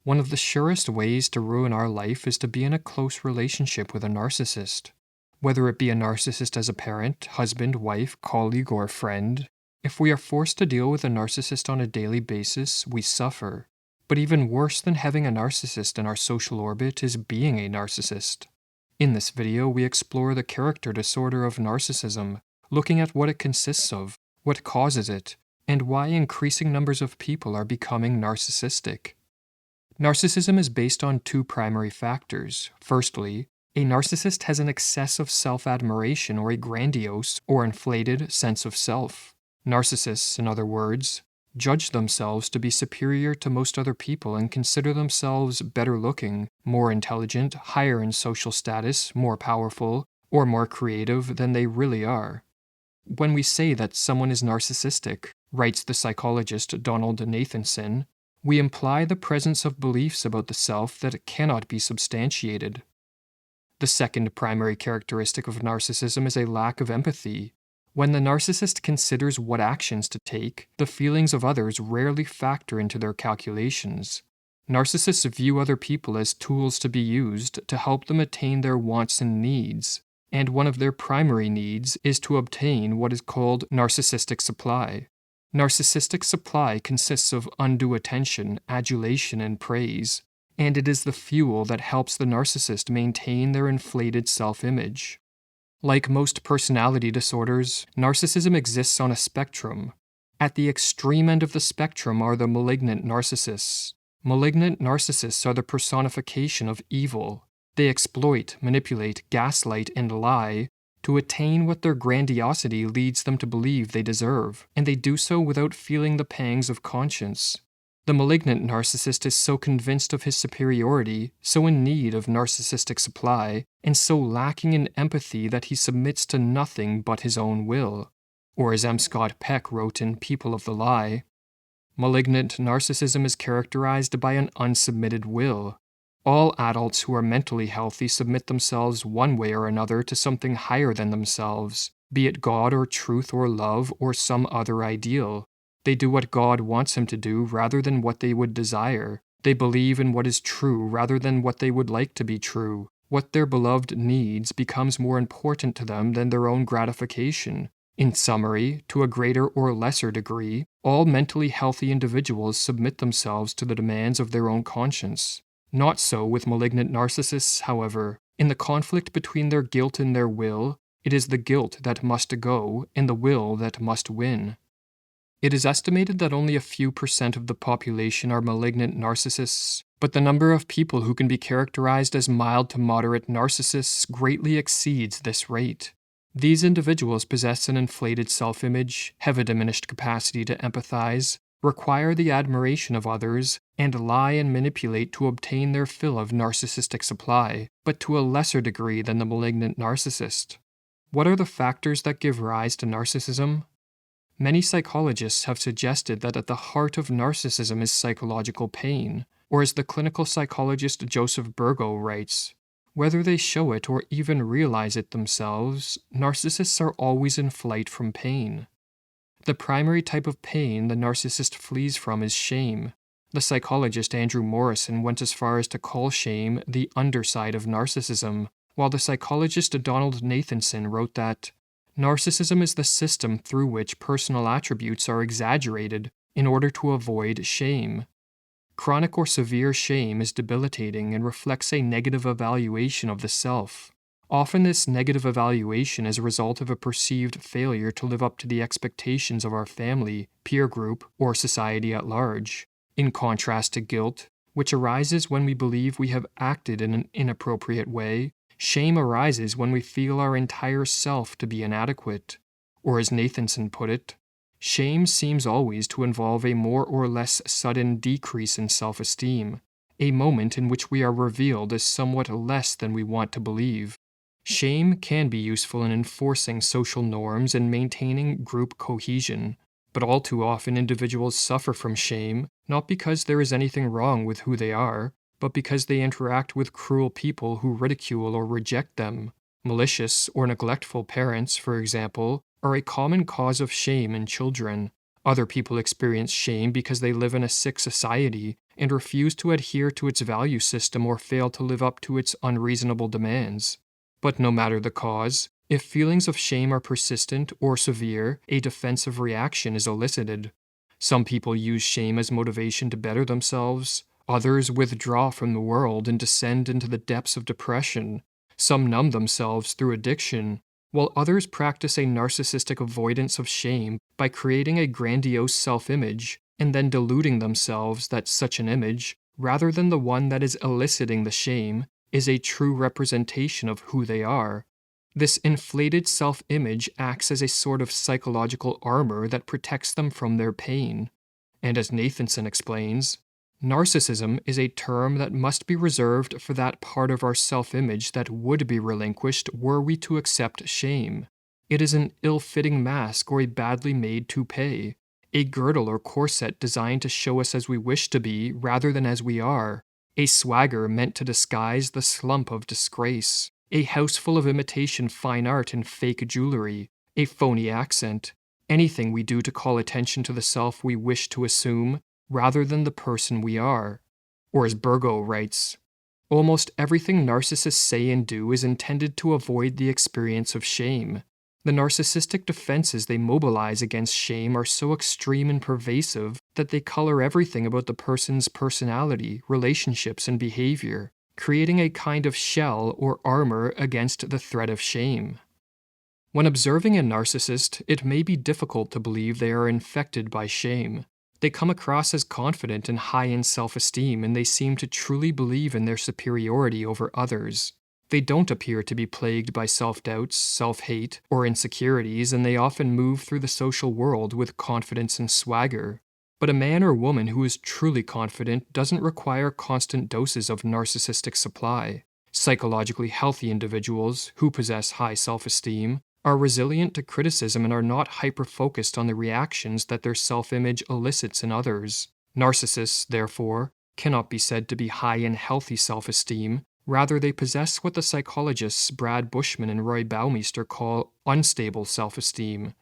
One of the surest ways to ruin our life is to be in a close relationship with a narcissist. Whether it be a narcissist as a parent, husband, wife, colleague, or friend, if we are forced to deal with a narcissist on a daily basis, we suffer. But even worse than having a narcissist in our social orbit is being a narcissist. In this video, we explore the character disorder of narcissism, looking at what it consists of, what causes it, and why increasing numbers of people are becoming narcissistic. Narcissism is based on two primary factors. Firstly, a narcissist has an excess of self-admiration or a grandiose or inflated sense of self. Narcissists, in other words, judge themselves to be superior to most other people and consider themselves better looking, more intelligent, higher in social status, more powerful, or more creative than they really are. When we say that someone is narcissistic, writes the psychologist Donald Nathanson, we imply the presence of beliefs about the self that cannot be substantiated. The second primary characteristic of narcissism is a lack of empathy. When the narcissist considers what actions to take, the feelings of others rarely factor into their calculations. Narcissists view other people as tools to be used to help them attain their wants and needs, and one of their primary needs is to obtain what is called narcissistic supply. Narcissistic supply consists of undue attention, adulation, and praise, and it is the fuel that helps the narcissist maintain their inflated self-image. Like most personality disorders, narcissism exists on a spectrum. At the extreme end of the spectrum are the malignant narcissists. Malignant narcissists are the personification of evil. They exploit, manipulate, gaslight, and lie to attain what their grandiosity leads them to believe they deserve, and they do so without feeling the pangs of conscience. The malignant narcissist is so convinced of his superiority, so in need of narcissistic supply, and so lacking in empathy that he submits to nothing but his own will. Or as M. Scott Peck wrote in People of the Lie, malignant narcissism is characterized by an unsubmitted will. All adults who are mentally healthy submit themselves one way or another to something higher than themselves, be it God or truth or love or some other ideal. They do what God wants them to do rather than what they would desire. They believe in what is true rather than what they would like to be true. What their beloved needs becomes more important to them than their own gratification. In summary, to a greater or lesser degree, all mentally healthy individuals submit themselves to the demands of their own conscience. Not so with malignant narcissists, however. In the conflict between their guilt and their will, it is the guilt that must go and the will that must win. It is estimated that only a few % of the population are malignant narcissists, but the number of people who can be characterized as mild to moderate narcissists greatly exceeds this rate. These individuals possess an inflated self-image, have a diminished capacity to empathize, require the admiration of others, and lie and manipulate to obtain their fill of narcissistic supply, but to a lesser degree than the malignant narcissist. What are the factors that give rise to narcissism? Many psychologists have suggested that at the heart of narcissism is psychological pain, or as the clinical psychologist Joseph Burgo writes, whether they show it or even realize it themselves, narcissists are always in flight from pain. The primary type of pain the narcissist flees from is shame. The psychologist Andrew Morrison went as far as to call shame the underside of narcissism, while the psychologist Donald Nathanson wrote that narcissism is the system through which personal attributes are exaggerated in order to avoid shame. Chronic or severe shame is debilitating and reflects a negative evaluation of the self. Often this negative evaluation is a result of a perceived failure to live up to the expectations of our family, peer group, or society at large. In contrast to guilt, which arises when we believe we have acted in an inappropriate way, shame arises when we feel our entire self to be inadequate. Or as Nathanson put it, shame seems always to involve a more or less sudden decrease in self-esteem, a moment in which we are revealed as somewhat less than we want to believe. Shame can be useful in enforcing social norms and maintaining group cohesion, but all too often individuals suffer from shame, not because there is anything wrong with who they are, but because they interact with cruel people who ridicule or reject them. Malicious or neglectful parents, for example, are a common cause of shame in children. Other people experience shame because they live in a sick society and refuse to adhere to its value system or fail to live up to its unreasonable demands. But no matter the cause, if feelings of shame are persistent or severe, a defensive reaction is elicited. Some people use shame as motivation to better themselves. Others withdraw from the world and descend into the depths of depression. Some numb themselves through addiction, while others practice a narcissistic avoidance of shame by creating a grandiose self-image and then deluding themselves that such an image, rather than the one that is eliciting the shame, is a true representation of who they are. This inflated self-image acts as a sort of psychological armor that protects them from their pain. And as Nathanson explains, narcissism is a term that must be reserved for that part of our self-image that would be relinquished were we to accept shame. It is an ill-fitting mask or a badly made toupee, a girdle or corset designed to show us as we wish to be rather than as we are, a swagger meant to disguise the slump of disgrace, a house full of imitation fine art and fake jewelry, a phony accent, anything we do to call attention to the self we wish to assume, rather than the person we are. Or as Burgo writes, almost everything narcissists say and do is intended to avoid the experience of shame. The narcissistic defenses they mobilize against shame are so extreme and pervasive that they color everything about the person's personality, relationships, and behavior, creating a kind of shell or armor against the threat of shame. When observing a narcissist, it may be difficult to believe they are infected by shame. They come across as confident and high in self-esteem, and they seem to truly believe in their superiority over others. They don't appear to be plagued by self-doubts, self-hate, or insecurities, and they often move through the social world with confidence and swagger. But a man or woman who is truly confident doesn't require constant doses of narcissistic supply. Psychologically healthy individuals, who possess high self-esteem, are resilient to criticism and are not hyper-focused on the reactions that their self-image elicits in others. Narcissists, therefore, cannot be said to be high in healthy self-esteem. Rather, they possess what the psychologists Brad Bushman and Roy Baumeister call unstable self-esteem.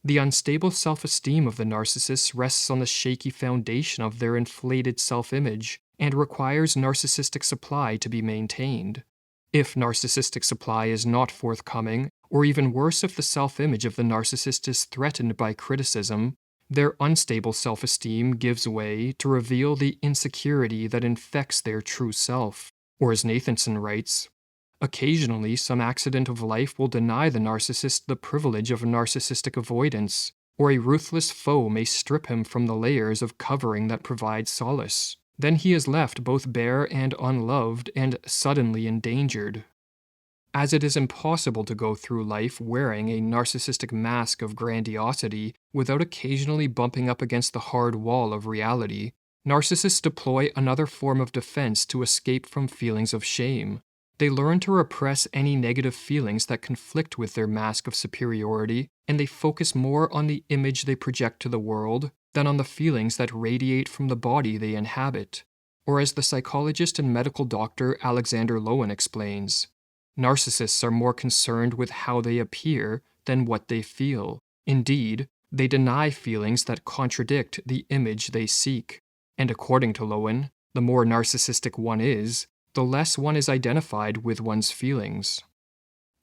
The unstable self-esteem of the narcissist rests on the shaky foundation of their inflated self-image and requires narcissistic supply to be maintained. If narcissistic supply is not forthcoming, or even worse if the self-image of the narcissist is threatened by criticism, their unstable self-esteem gives way to reveal the insecurity that infects their true self. Or as Nathanson writes, occasionally some accident of life will deny the narcissist the privilege of narcissistic avoidance, or a ruthless foe may strip him from the layers of covering that provide solace. Then he is left both bare and unloved and suddenly endangered. As it is impossible to go through life wearing a narcissistic mask of grandiosity without occasionally bumping up against the hard wall of reality, narcissists deploy another form of defense to escape from feelings of shame. They learn to repress any negative feelings that conflict with their mask of superiority, and they focus more on the image they project to the world than on the feelings that radiate from the body they inhabit. Or as the psychologist and medical doctor Alexander Lowen explains, narcissists are more concerned with how they appear than what they feel. Indeed, they deny feelings that contradict the image they seek. And according to Lowen, the more narcissistic one is, the less one is identified with one's feelings.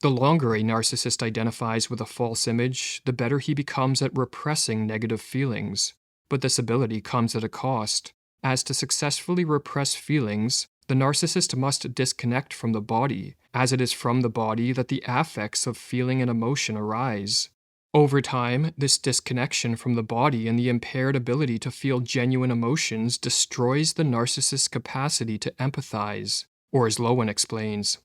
The longer a narcissist identifies with a false image, the better he becomes at repressing negative feelings. But this ability comes at a cost, as to successfully repress feelings, the narcissist must disconnect from the body, as it is from the body that the affects of feeling and emotion arise. Over time, this disconnection from the body and the impaired ability to feel genuine emotions destroys the narcissist's capacity to empathize, or as Lowen explains,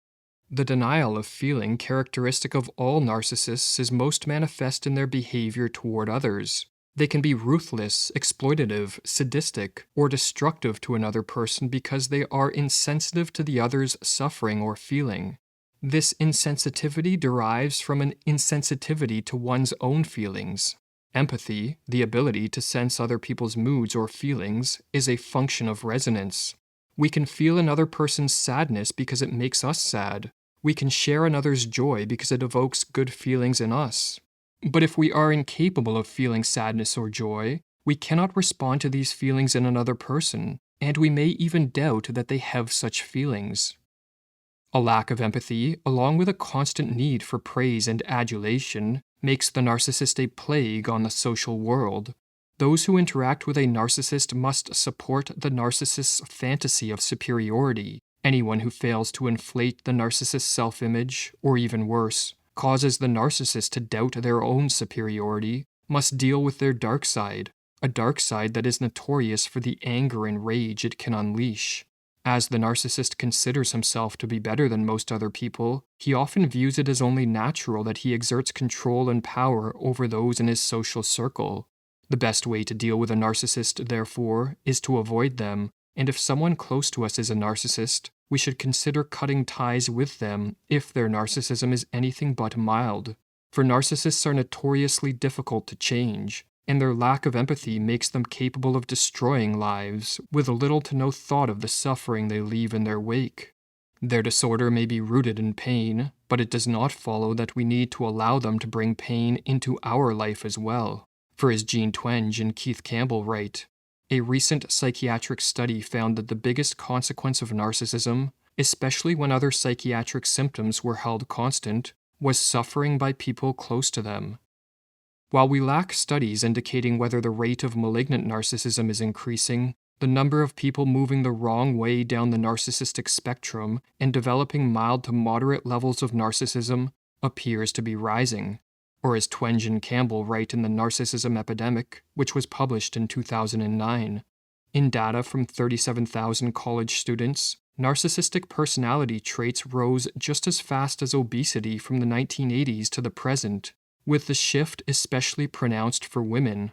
the denial of feeling characteristic of all narcissists is most manifest in their behavior toward others. They can be ruthless, exploitative, sadistic, or destructive to another person because they are insensitive to the other's suffering or feeling. This insensitivity derives from an insensitivity to one's own feelings. Empathy, the ability to sense other people's moods or feelings, is a function of resonance. We can feel another person's sadness because it makes us sad. We can share another's joy because it evokes good feelings in us. But if we are incapable of feeling sadness or joy, we cannot respond to these feelings in another person, and we may even doubt that they have such feelings. A lack of empathy, along with a constant need for praise and adulation, makes the narcissist a plague on the social world. Those who interact with a narcissist must support the narcissist's fantasy of superiority. Anyone who fails to inflate the narcissist's self-image, or even worse, causes the narcissist to doubt their own superiority, must deal with their dark side, a dark side that is notorious for the anger and rage it can unleash. As the narcissist considers himself to be better than most other people, he often views it as only natural that he exerts control and power over those in his social circle. The best way to deal with a narcissist, therefore, is to avoid them, and if someone close to us is a narcissist, we should consider cutting ties with them if their narcissism is anything but mild. For narcissists are notoriously difficult to change, and their lack of empathy makes them capable of destroying lives with little to no thought of the suffering they leave in their wake. Their disorder may be rooted in pain, but it does not follow that we need to allow them to bring pain into our life as well. For as Jean Twenge and Keith Campbell write, a recent psychiatric study found that the biggest consequence of narcissism, especially when other psychiatric symptoms were held constant, was suffering by people close to them. While we lack studies indicating whether the rate of malignant narcissism is increasing, the number of people moving the wrong way down the narcissistic spectrum and developing mild to moderate levels of narcissism appears to be rising. Or as Twenge and Campbell write in the Narcissism Epidemic, which was published in 2009. In data from 37,000 college students, narcissistic personality traits rose just as fast as obesity from the 1980s to the present, with the shift especially pronounced for women.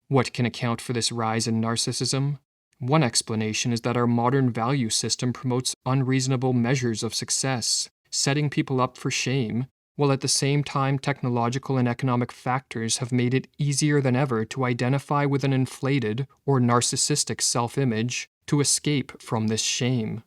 What can account for this rise in narcissism? One explanation is that our modern value system promotes unreasonable measures of success, setting people up for shame, while at the same time technological and economic factors have made it easier than ever to identify with an inflated or narcissistic self-image to escape from this shame.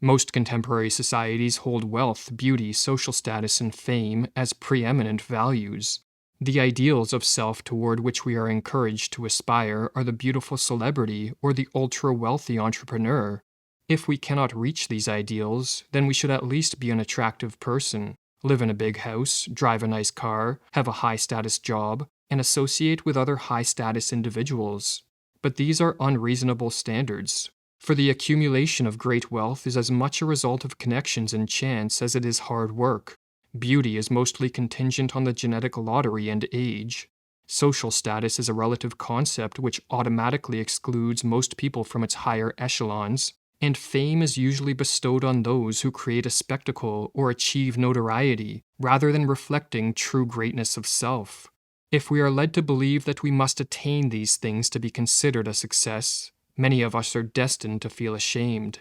Most contemporary societies hold wealth, beauty, social status, and fame as preeminent values. The ideals of self toward which we are encouraged to aspire are the beautiful celebrity or the ultra-wealthy entrepreneur. If we cannot reach these ideals, then we should at least be an attractive person, live in a big house, drive a nice car, have a high-status job, and associate with other high-status individuals. But these are unreasonable standards. For the accumulation of great wealth is as much a result of connections and chance as it is hard work. Beauty is mostly contingent on the genetic lottery and age. Social status is a relative concept which automatically excludes most people from its higher echelons, and fame is usually bestowed on those who create a spectacle or achieve notoriety, rather than reflecting true greatness of self. If we are led to believe that we must attain these things to be considered a success, many of us are destined to feel ashamed.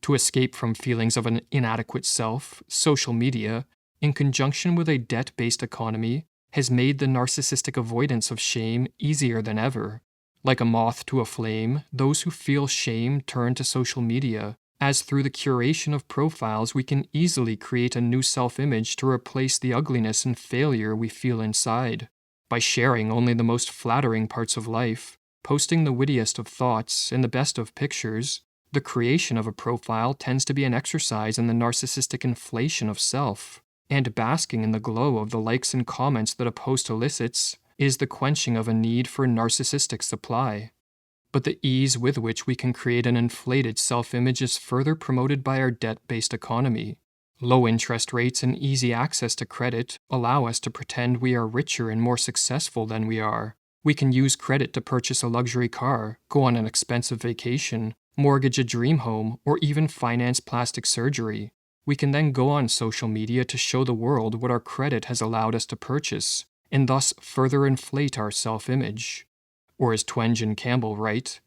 To escape from feelings of an inadequate self, social media, in conjunction with a debt-based economy, has made the narcissistic avoidance of shame easier than ever. Like a moth to a flame, those who feel shame turn to social media, as through the curation of profiles we can easily create a new self-image to replace the ugliness and failure we feel inside. By sharing only the most flattering parts of life, posting the wittiest of thoughts and the best of pictures, the creation of a profile tends to be an exercise in the narcissistic inflation of self, and basking in the glow of the likes and comments that a post elicits is the quenching of a need for narcissistic supply. But the ease with which we can create an inflated self-image is further promoted by our debt-based economy. Low interest rates and easy access to credit allow us to pretend we are richer and more successful than we are. We can use credit to purchase a luxury car, go on an expensive vacation, mortgage a dream home, or even finance plastic surgery. We can then go on social media to show the world what our credit has allowed us to purchase, and thus further inflate our self-image. Or as Twenge and Campbell write,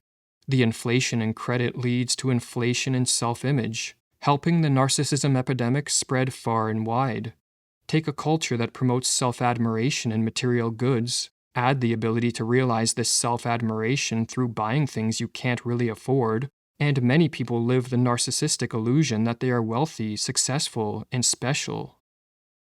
the inflation in credit leads to inflation in self-image, helping the narcissism epidemic spread far and wide. Take a culture that promotes self-admiration in material goods, add the ability to realize this self-admiration through buying things you can't really afford, and many people live the narcissistic illusion that they are wealthy, successful, and special.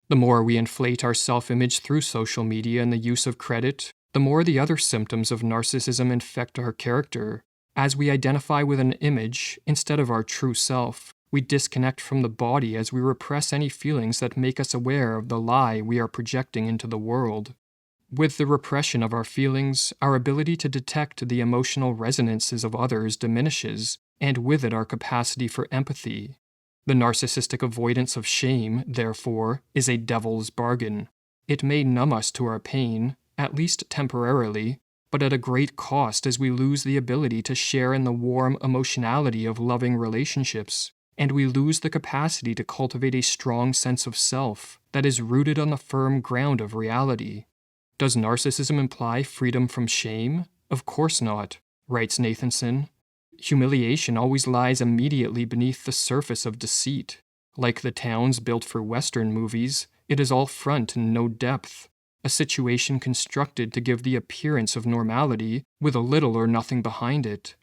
The more we inflate our self-image through social media and the use of credit, the more the other symptoms of narcissism infect our character. As we identify with an image instead of our true self, we disconnect from the body as we repress any feelings that make us aware of the lie we are projecting into the world. With the repression of our feelings, our ability to detect the emotional resonances of others diminishes, and with it our capacity for empathy. The narcissistic avoidance of shame, therefore, is a devil's bargain. It may numb us to our pain, at least temporarily, but at a great cost as we lose the ability to share in the warm emotionality of loving relationships, and we lose the capacity to cultivate a strong sense of self that is rooted on the firm ground of reality. Does narcissism imply freedom from shame? Of course not, writes Nathanson. Humiliation always lies immediately beneath the surface of deceit. Like the towns built for Western movies, it is all front and no depth, a situation constructed to give the appearance of normality with a little or nothing behind it.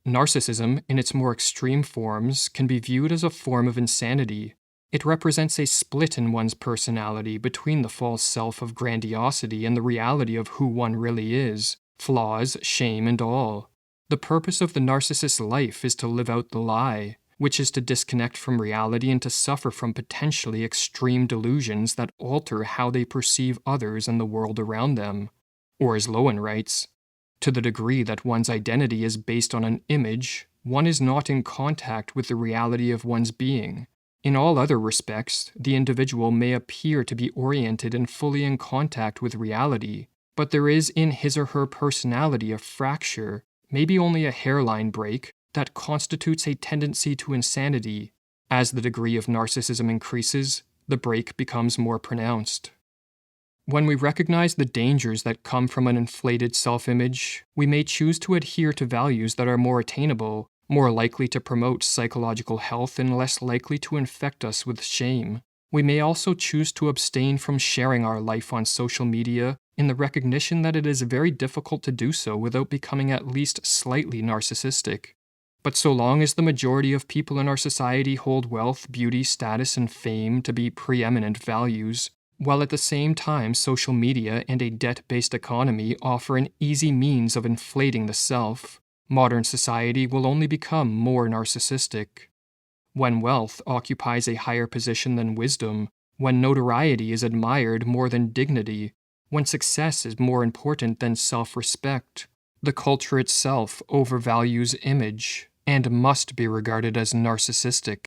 Narcissism, in its more extreme forms, can be viewed as a form of insanity. It represents a split in one's personality between the false self of grandiosity and the reality of who one really is, flaws, shame, and all. The purpose of the narcissist's life is to live out the lie, which is to disconnect from reality and to suffer from potentially extreme delusions that alter how they perceive others and the world around them. Or as Lowen writes, to the degree that one's identity is based on an image, one is not in contact with the reality of one's being. In all other respects, the individual may appear to be oriented and fully in contact with reality, but there is in his or her personality a fracture, maybe only a hairline break, that constitutes a tendency to insanity. As the degree of narcissism increases, the break becomes more pronounced. When we recognize the dangers that come from an inflated self-image, we may choose to adhere to values that are more attainable, more likely to promote psychological health and less likely to infect us with shame. We may also choose to abstain from sharing our life on social media in the recognition that it is very difficult to do so without becoming at least slightly narcissistic. But so long as the majority of people in our society hold wealth, beauty, status, and fame to be preeminent values, while at the same time social media and a debt-based economy offer an easy means of inflating the self, modern society will only become more narcissistic. When wealth occupies a higher position than wisdom, when notoriety is admired more than dignity, when success is more important than self-respect, the culture itself overvalues image and must be regarded as narcissistic.